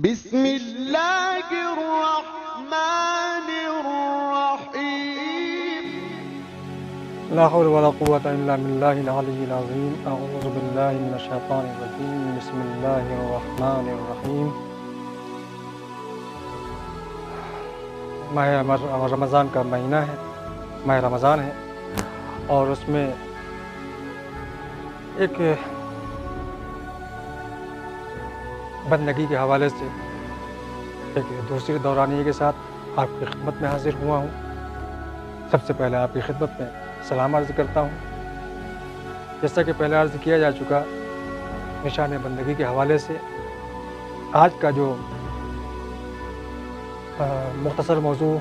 بسم اللہ الرحمن الرحیم لا حول ولا قوة الا باللہ العلی العظیم اعوذ باللہ من الشیطان الرجیم بسم اللہ الرحمن الرحیم ماہ رمضان کا مہینہ ہے، ماہ رمضان ہے، اور اس میں ایک بندگی کے حوالے سے ایک دوسری دورانیے کے ساتھ آپ کی خدمت میں حاضر ہوا ہوں۔ سب سے پہلے آپ کی خدمت میں سلام عرض کرتا ہوں۔ جیسا کہ پہلے عرض کیا جا چکا، نشان بندگی کے حوالے سے آج کا جو مختصر موضوع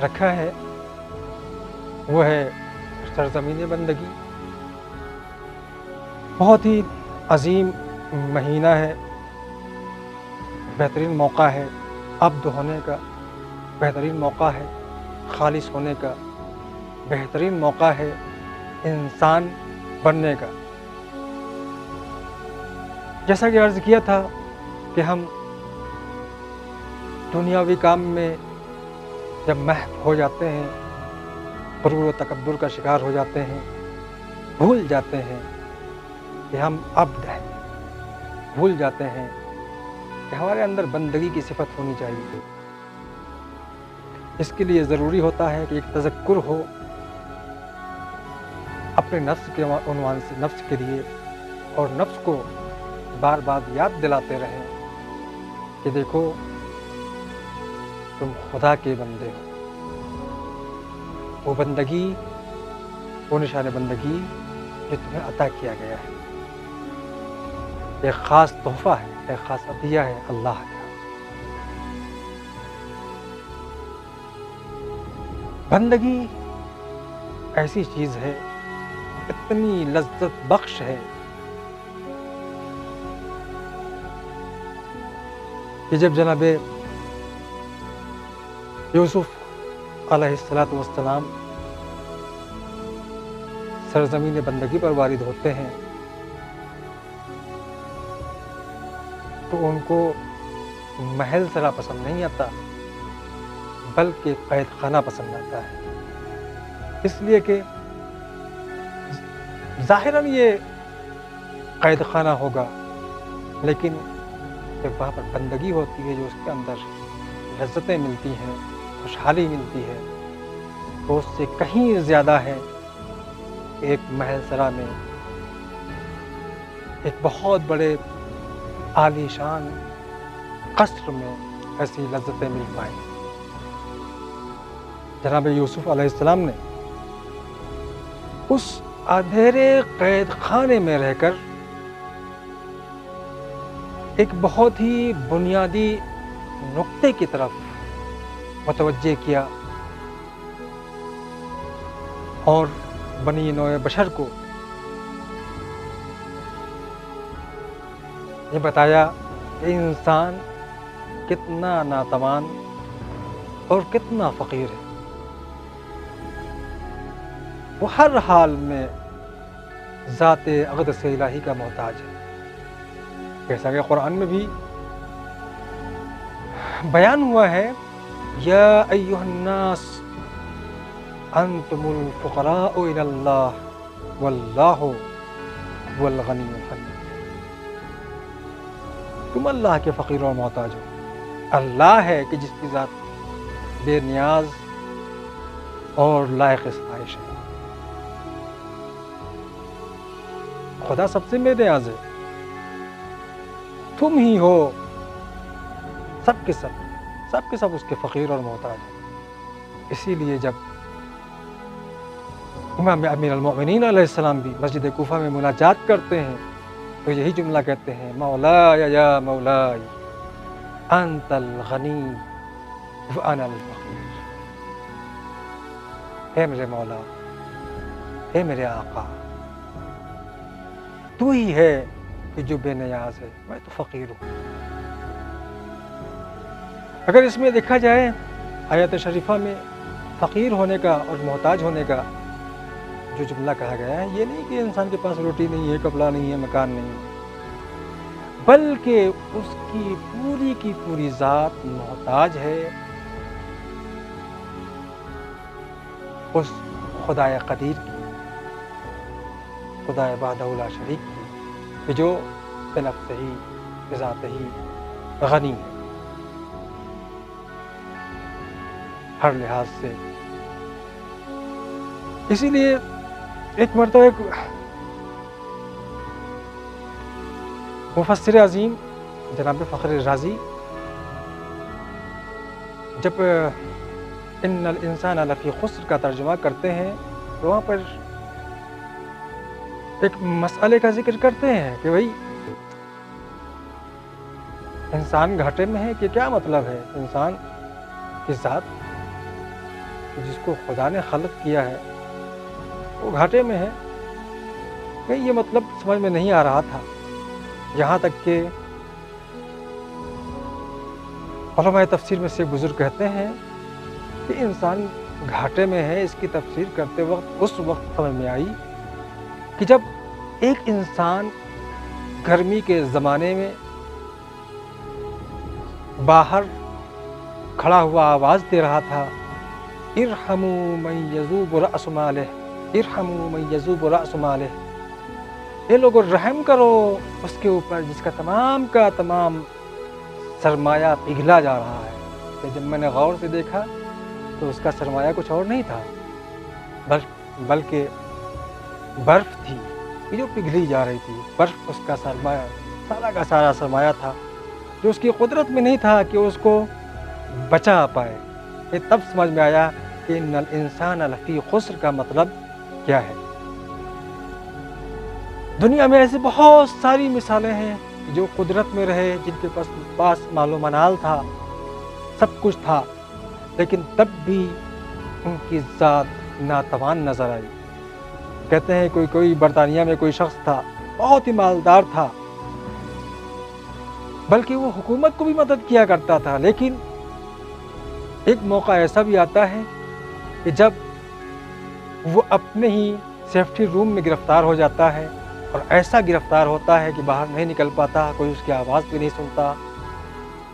رکھا ہے وہ ہے سرزمین بندگی۔ بہت ہی عظیم مہینہ ہے، بہترین موقع ہے عبد ہونے کا، بہترین موقع ہے خالص ہونے کا، بہترین موقع ہے انسان بننے کا۔ جیسا کہ عرض کیا تھا کہ ہم دنیاوی کام میں جب محو ہو جاتے ہیں، غرور و تکبر کا شکار ہو جاتے ہیں، بھول جاتے ہیں کہ ہم عبد ہیں، بھول جاتے ہیں کہ ہمارے اندر بندگی کی صفت ہونی چاہیے۔ اس کے لیے ضروری ہوتا ہے کہ ایک تذکر ہو اپنے نفس کے عنوان سے، نفس کے لیے، اور نفس کو بار بار یاد دلاتے رہیں کہ دیکھو تم خدا کے بندے ہو۔ وہ بندگی، وہ نشان بندگی جو تمہیں عطا کیا گیا ہے، ایک خاص تحفہ ہے، ایک خاص عطیہ ہے اللہ کا۔ بندگی ایسی چیز ہے، اتنی لذت بخش ہے کہ جب جناب یوسف علیہ السلام سرزمین بندگی پر وارد ہوتے ہیں تو ان کو محل سرا پسند نہیں آتا، بلکہ قید خانہ پسند آتا ہے۔ اس لیے کہ ظاہراً یہ قید خانہ ہوگا، لیکن جب وہاں پر بندگی ہوتی ہے، جو اس کے اندر لذتیں ملتی ہیں، خوشحالی ملتی ہے، تو اس سے کہیں زیادہ ہے کہ ایک محل سرا میں، ایک بہت بڑے عالی شان قصر میں ایسی لذتیں مل پائیں۔ جناب یوسف علیہ السلام نے اس اندھیرے قید خانے میں رہ کر ایک بہت ہی بنیادی نقطے کی طرف متوجہ کیا اور بنی نوع بشر کو یہ بتایا کہ انسان کتنا ناتوان اور کتنا فقیر ہے۔ وہ ہر حال میں ذات اقدس الہی کا محتاج ہے، جیسا کہ قرآن میں بھی بیان ہوا ہے، یا ایھا الناس انتم الفقراء الی اللہ واللہ هو الغنی الحمید۔ تم اللہ کے فقیر اور محتاج ہو، اللہ ہے کہ جس کی ذات بے نیاز اور لائق ستائش ہے۔ خدا سب سے بے نیاز ہے، تم ہی ہو سب کے سب اس کے فقیر اور محتاج ہیں۔ اسی لیے جب امام امیر المؤمنین علیہ السلام بھی مسجد کوفہ میں مناجات کرتے ہیں تو یہی جملہ کہتے ہیں، مولایا یا مولائی انت الغنی وانا الفقیر۔ اے میرے مولا، اے میرے آقا، تو ہی ہے کہ جو بے نیاز ہے، میں تو فقیر ہوں۔ اگر اس میں دیکھا جائے آیت شریفہ میں فقیر ہونے کا اور محتاج ہونے کا جو جملہ کہا گیا ہے، یہ نہیں کہ انسان کے پاس روٹی نہیں ہے، کپڑا نہیں ہے، مکان نہیں ہے، بلکہ اس کی پوری ذات محتاج ہے اس خدائے قدیر کی، خدائے وحدہ لا شریک کی، کہ جو بنفسہ ہی بذاتہ ہی غنی ہے ہر لحاظ سے۔ اسی لیے ایک مرتبہ ایک مفسر عظیم جناب فخر رازی جب ان الانسان لفی خسر کا ترجمہ کرتے ہیں تو وہاں پر ایک مسئلے کا ذکر کرتے ہیں کہ بھائی انسان گھاٹے میں ہے کہ کیا مطلب ہے؟ انسان کی ذات جس کو خدا نے خلق کیا ہے وہ گھاٹے میں ہے، کہ یہ مطلب سمجھ میں نہیں آ رہا تھا، یہاں تک کہ علماء تفسیر میں سے بزرگ کہتے ہیں کہ انسان گھاٹے میں ہے، اس کی تفسیر کرتے وقت اس وقت سمجھ میں آئی کہ جب ایک انسان گرمی کے زمانے میں باہر کھڑا ہوا آواز دے رہا تھا، ارحموا من یذوب رأس مالہ، ارحموا من یذوب رأس مالہ، یہ لوگوں رحم کرو اس کے اوپر جس کا تمام سرمایہ پگھلا جا رہا ہے۔ کہ جب میں نے غور سے دیکھا تو اس کا سرمایہ کچھ اور نہیں تھا بلکہ برف تھی کہ جو پگھلی جا رہی تھی، برف اس کا سرمایہ، سارا کا سارا سرمایہ تھا جو اس کی قدرت میں نہیں تھا کہ اس کو بچا پائے۔ یہ تب سمجھ میں آیا کہ ان الانسان لفی خسر کا مطلب کیا ہے۔ دنیا میں ایسی بہت ساری مثالیں ہیں جو قدرت میں رہے، جن کے پاس مال و منال تھا، سب کچھ تھا، لیکن تب بھی ان کی ذات ناتوان نظر آئی۔ کہتے ہیں کوئی برطانیہ میں کوئی شخص تھا، بہت ہی مالدار تھا، بلکہ وہ حکومت کو بھی مدد کیا کرتا تھا، لیکن ایک موقع ایسا بھی آتا ہے کہ جب وہ اپنے ہی سیفٹی روم میں گرفتار ہو جاتا ہے، اور ایسا گرفتار ہوتا ہے کہ باہر نہیں نکل پاتا، کوئی اس کی آواز بھی نہیں سنتا۔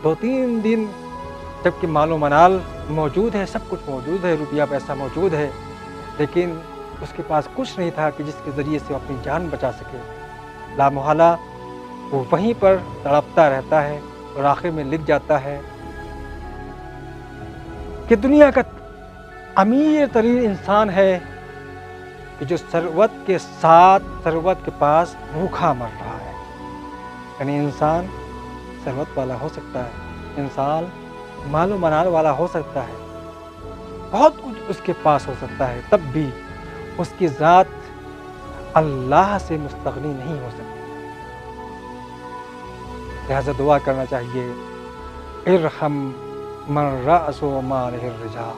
2-3 دن جبکہ مال و منال موجود ہے، سب کچھ موجود ہے، روپیہ پیسہ موجود ہے، لیکن اس کے پاس کچھ نہیں تھا کہ جس کے ذریعے سے وہ اپنی جان بچا سکے۔ لامحالہ وہ وہیں پر تڑپتا رہتا ہے، اور آخر میں لکھ جاتا ہے کہ دنیا کا امیر ترین انسان ہے کہ جو ثروت کے ساتھ ثروت کے پاس بھوکا مر رہا ہے۔ یعنی انسان ثروت والا ہو سکتا ہے، انسان مال و منال والا ہو سکتا ہے، بہت کچھ اس کے پاس ہو سکتا ہے، تب بھی اس کی ذات اللہ سے مستغنی نہیں ہو سکتی۔ لہذا دعا کرنا چاہیے، ارحم من رأس مالہ الرجاء۔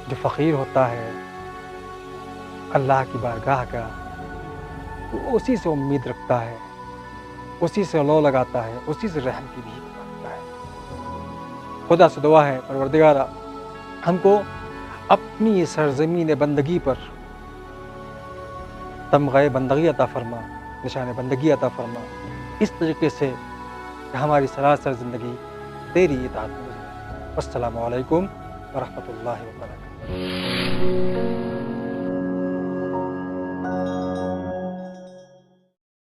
جو فقیر ہوتا ہے اللہ کی بارگاہ کا، وہ اسی سے امید رکھتا ہے، اسی سے لو لگاتا ہے، اسی سے رحم کی بھیک مانگتا ہے۔ خدا سے دعا ہے، پروردگارا ہم کو اپنی سرزمین بندگی پر تمغہ بندگی عطا فرما، نشان بندگی عطا فرما، اس طریقے سے کہ ہماری سراسر زندگی تیری اطاعت میں گزرے۔ السلام علیکم ورحمۃ اللہ وبرکاتہ۔